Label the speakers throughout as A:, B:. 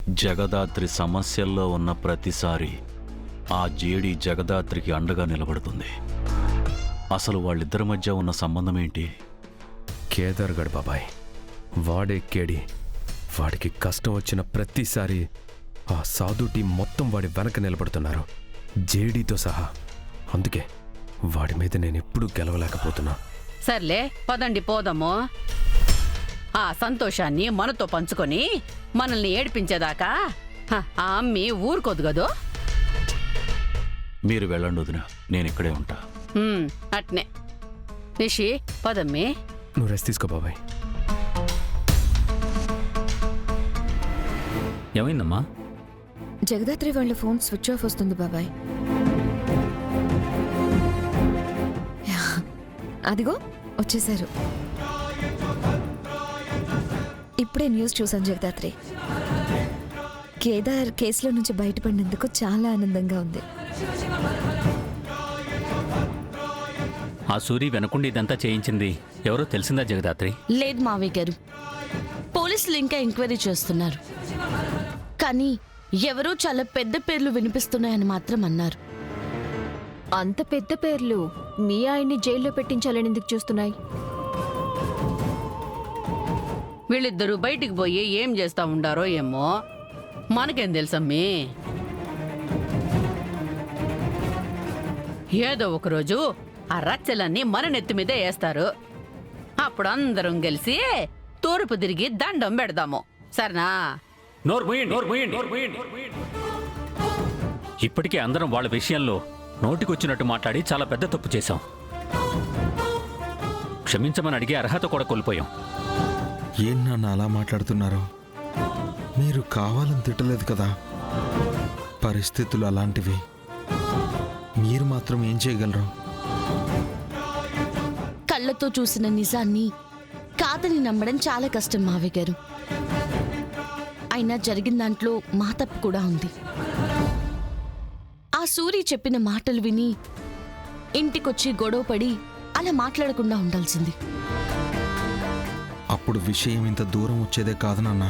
A: జగదాత్రి సమస్యల్లో ఉన్న ప్రతిసారి ఆ జేడి జగదాత్రికి అండగా నిలబడుతుంది. అసలు వాళ్ళిద్దరి మధ్య ఉన్న సంబంధం ఏంటి?
B: కేదార్ గడ్ బాబాయ్, వాడే కేడి. వాడికి కష్టం వచ్చిన ప్రతిసారి ఆ సాధు టీం మొత్తం వాడి వెనక నిలబడుతున్నారు, జేడీతో సహా. అందుకే వాడి మీద నేను ఎప్పుడూ గెలవలేకపోతున్నా.
C: సర్లే పదండి పోదాము. ఆ సంతోషాన్ని మనతో పంచుకొని మనల్ని ఏడిపించేదాకా ఆ అమ్మి ఊరుకోదు గదో.
A: మీరు వెళ్ళండి వదిన, నేను ఇక్కడే ఉంటా.
C: అట్నే నిషి పదమ్మి.
B: నువ్వు రెస్ట్ తీసుకో బాబాయ్.
D: ఏమైందమ్మా?
E: జగదాత్రి వాళ్ళ ఫోన్ స్విచ్ ఆఫ్ వస్తుంది బాబాయ్. అదిగో వచ్చేసారు. ఇప్పుడే న్యూస్ చూసాను జగదాత్రి. కేదార్ కేసులో నుంచి బయటపడినందుకు చాలా ఆనందంగా ఉంది.
D: ఆ సూరి వెనకుండి ఇదంతా చేయించింది ఎవరో తెలిసిందా జగదాత్రి?
F: లేదు మావయ్య గారు, పోలీసులు ఇంకా ఎంక్వైరీ చేస్తున్నారు. కానీ ఎవరో చాలా పెద్ద పేర్లు వినిపిస్తున్నాయని మాత్రం అన్నారు.
E: అంత పెద్ద పేర్లు మీ ఆయన్ని జైల్లో పెట్టించాలని ఎందుకు చూస్తున్నాయి?
C: వీళ్ళిద్దరూ బయటికి పోయి ఏం చేస్తా ఉండారో ఏమో, మనకేం తెలుసమ్మి. ఏదో ఒకరోజు ఆ రచ్చలన్నీ మన నెత్తి మీదే వేస్తారు. అప్పుడు అందరం కలిసి తూర్పు తిరిగి దండం పెడదాము, సరేనా?
D: ఇప్పటికే అందరం వాళ్ళ విషయంలో నోటికొచ్చినట్టు మాట్లాడి చాలా పెద్ద తప్పు చేశాం. క్షమించమని అడిగే అర్హత కూడా కోల్పోయాం.
G: ఏం నాన్న అలా మాట్లాడుతున్నారు? మీరు కావాలని తిట్టలేదు కదా. పరిస్థితులు అలాంటివి. మీరు మాత్రం ఏం చేయగలరు?
F: కళ్ళతో చూసిన నిజాన్ని కాదని నమ్మడం చాలా కష్టం మావయ్య గారు. అయినా జరిగిన దాంట్లో మా తప్పు కూడా ఉంది. ఆ సూరి చెప్పిన మాటలు విని ఇంటికొచ్చి గొడవపడి అలా మాట్లాడకుండా ఉండాల్సింది.
G: అప్పుడు విషయం ఇంత దూరం వచ్చేదే కాదు నాన్న.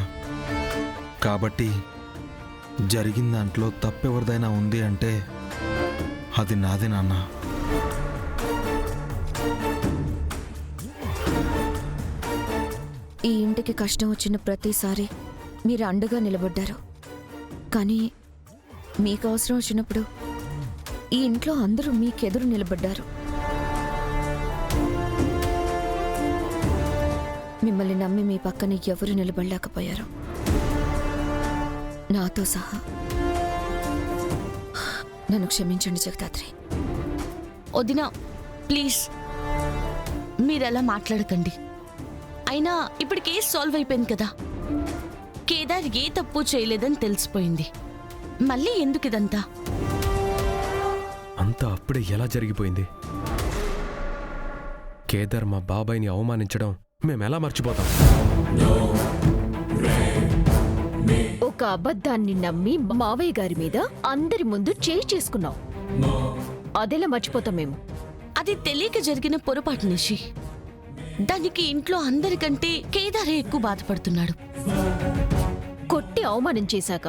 G: కాబట్టి జరిగిన దాంట్లో తప్పెవరిదైనా ఉంది అంటే అది నాదే నాన్న.
E: ఈ ఇంటికి కష్టం వచ్చిన ప్రతిసారి మీరు అండగా నిలబడ్డారు. కానీ మీకు అవసరం వచ్చినప్పుడు ఈ ఇంట్లో అందరూ మీకెదురు నిలబడ్డారు. మిమ్మల్ని నమ్మి మీ పక్కన ఎవరు నిలబడలేకపోయారు, నాతో సహా. నన్ను క్షమించండి జగదాత్రి.
F: వదినా ప్లీజ్, మీరలా మాట్లాడకండి. అయినా ఇప్పుడు కేసు సాల్వ్ అయిపోయింది కదా. కేదార్ ఏ తప్పు చేయలేదని తెలిసిపోయింది. మళ్ళీ ఎందుకు ఇదంతా?
B: అంతా అప్పుడే ఎలా జరిగిపోయింది? కేదార్ మా బాబాయ్ని అవమానించడం మేమెలా మర్చిపోతాం?
E: ఒక అబద్ధాన్ని నమ్మి మావయ్య గారి మీద అందరి ముందు చేయి చేసుకున్నాం. అదెలా మర్చిపోతాం మేము?
F: అది తెలియక జరిగిన పొరపాటు నిషి. దానికి ఇంట్లో అందరికంటే కేదారే ఎక్కువ బాధపడుతున్నాడు.
E: కొట్టి అవమానం చేశాక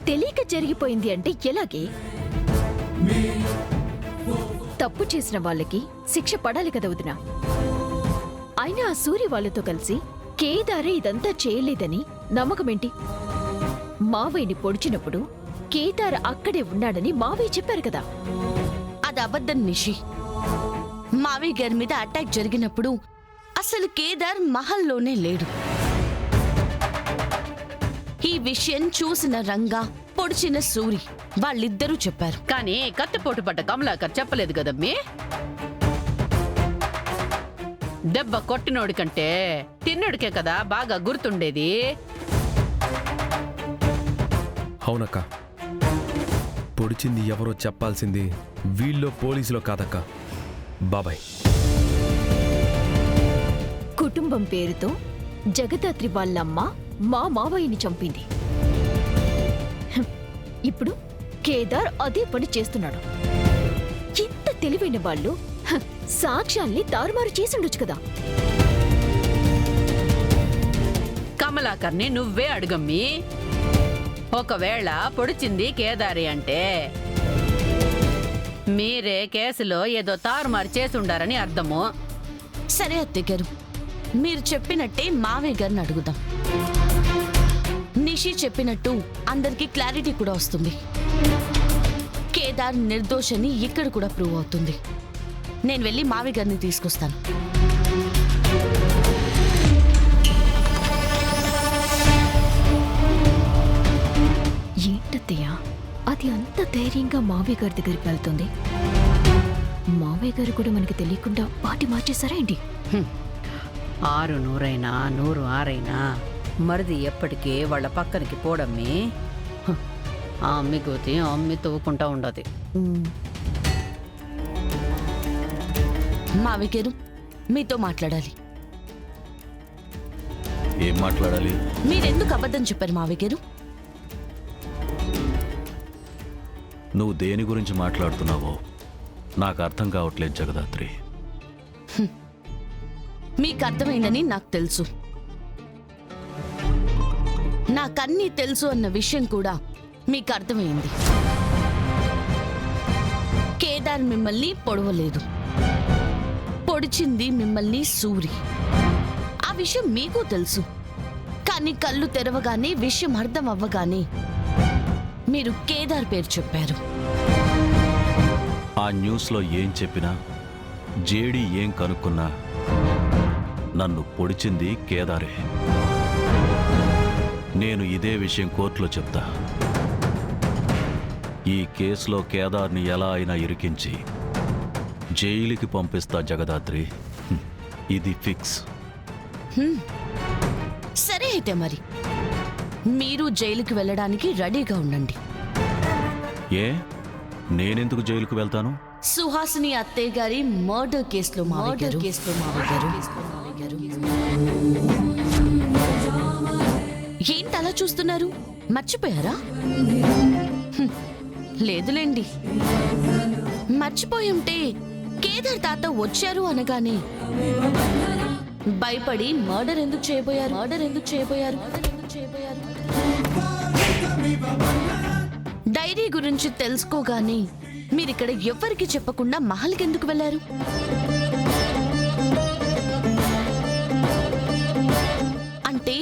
E: తెలియక జరిగిపోయింది అంటే ఎలాగే? తప్పు చేసిన వాళ్ళకి శిక్ష పడాలి కదా వదినా. అయినా ఆ సూరి వాళ్ళతో కలిసి కేదారే ఇదంతా చేయలేదని నమ్మకమేంటి? మావయ్యని పొడిచినప్పుడు కేదార్ అక్కడే ఉన్నాడని మావయ్య చెప్పారు కదా.
F: అది అబద్ధం నిషి. మావయ్య గారి మీద అటాక్ జరిగినప్పుడు అసలు కేదార్ మహల్లోనే లేడు. ఈ విషయం చూసిన రంగా, పొడిచిన సూరి వాళ్ళిద్దరూ చెప్పారు.
C: కానీ కత్తిపోటు పడ్డ కమలాకర్ చెప్పలేదు కదమ్మీ. దెబ్బ కొట్టినోడి కంటే తిన్నోడికే కదా బాగా గుర్తుండేది.
B: అవునక్క, పొడిచింది ఎవరో చెప్పాల్సింది వీళ్ళో పోలీసులో కాదక్క, బాబాయ్.
E: కుటుంబం పేరుతో జగదాత్రి వాళ్ళమ్మ మా మావయ్యని చంపింది. ఇప్పుడు కేదార్ అదే పని చేస్తున్నాడు. ఇంత తెలివైన వాళ్ళు సాక్ష్యాల్ని తారుమారు చేసుండొచ్చు కదా.
C: కమలాకర్ని నువ్వే అడుగమ్మీ. ఒకవేళ పొడిచింది కేదారి అంటే మీరే కేసులో ఏదో తారుమారు చేసుండారని అర్థము.
F: సరే అత్తయ్య గారు, మీరు చెప్పినట్టే మావయ్య గారిని అడుగుదాం. నిషి చెప్పినట్టు అందరికీ క్లారిటీ కూడా వస్తుంది. కేదార్ నిర్దోషని ఇక్కడ కూడా ప్రూవ్ అవుతుంది. నేను వెళ్ళి మావయ్య గారిని తీసుకొస్తాను.
E: ఏంటత్తయ్య అది అంత ధైర్యంగా మావయ్య గారి దగ్గరికి వెళ్తుంది? మావయ్య గారు కూడా మనకి తెలియకుండా పాటి మార్చేశారా ఏంటి?
C: 6 100 100 6 మరిది ఎప్పటికీ వాళ్ళ పక్కనికి పోవడమే. ఆ అమ్మి గోతి ఆ అమ్మి తవ్వుకుంటా ఉండదు.
F: మావయ్య గారు మీతో మాట్లాడాలి.
A: ఏం మాట్లాడాలి?
F: మీరెందుకు అబద్ధం చెప్పారు మావయ్య గారు?
A: నువ్వు దేని గురించి మాట్లాడుతున్నావో నాకు అర్థం కావట్లేదు జగదాత్రి.
F: మీకు అర్థమైందని నాకు తెలుసు. నాకన్నీ తెలుసు అన్న విషయం కూడా మీకు అర్థమైంది. కేదార్ మిమ్మల్ని పొడవలేదు, పొడిచింది మిమ్మల్ని సూరి. ఆ విషయం మీకు తెలుసు. కానీ కళ్ళు తెరవగానే విషయం అర్థం అవ్వగానే మీరు కేదార్ పేరు చెప్పారు.
A: ఆ న్యూస్లో ఏం చెప్పినా, జేడీ ఏం కనుక్కున్నా నన్ను పొడిచింది కేదారే. నేను ఇదే విషయం కోర్టులో చెప్తా. ఈ కేసులో కేదార్ని ఎలా అయినా ఇరికించి జైలుకి పంపిస్తా జగదాత్రి. ఇది ఫిక్స్.
F: సరే అయితే మరి మీరు జైలుకి వెళ్ళడానికి రెడీగా ఉండండి.
A: ఏ నేనెందుకు జైలుకు వెళ్తాను?
F: సుహాసిని అత్తయ్య గారి మర్డర్ కేసులో మావయ్య గారు. ఏంటి అలా చూస్తున్నారు? మర్చిపోయారా? లేదులేండి, మర్చిపోయి ఉంటే కేదార్ తాత వచ్చారు అనగానే భయపడి మర్డర్ ఎందుకు చేయబోయారు? డైరీ గురించి తెలుసుకోగానే మీరిక్కడ ఎవ్వరికి చెప్పకుండా మహల్కి ఎందుకు వెళ్ళారు? అంటే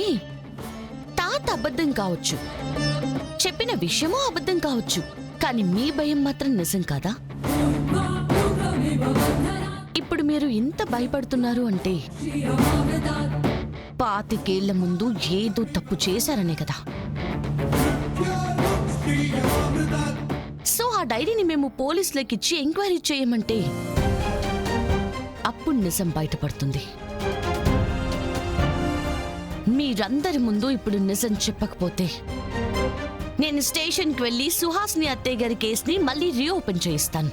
F: తాత అబద్ధం కావచ్చు, చెప్పిన విషయమూ అబద్ధం కావచ్చు, కానీ మీ భయం మాత్రం నిజం కాదా? ఇప్పుడు మీరు ఇంత భయపడుతున్నారు అంటే 25 ఏళ్ల ముందు ఏదో తప్పు చేశారనే కదా. సో ఆ డైరీని మేము పోలీసులకు ఇచ్చి ఎంక్వైరీ చేయమంటే అప్పుడు నిజం బయటపడుతుంది. మీరందరి ముందు ఇప్పుడు నిజం చెప్పకపోతే నేను స్టేషన్కి వెళ్ళి సుహాసిని అత్తయ్య గారి కేసుని మళ్ళీ రీఓపెన్ చేయిస్తాను.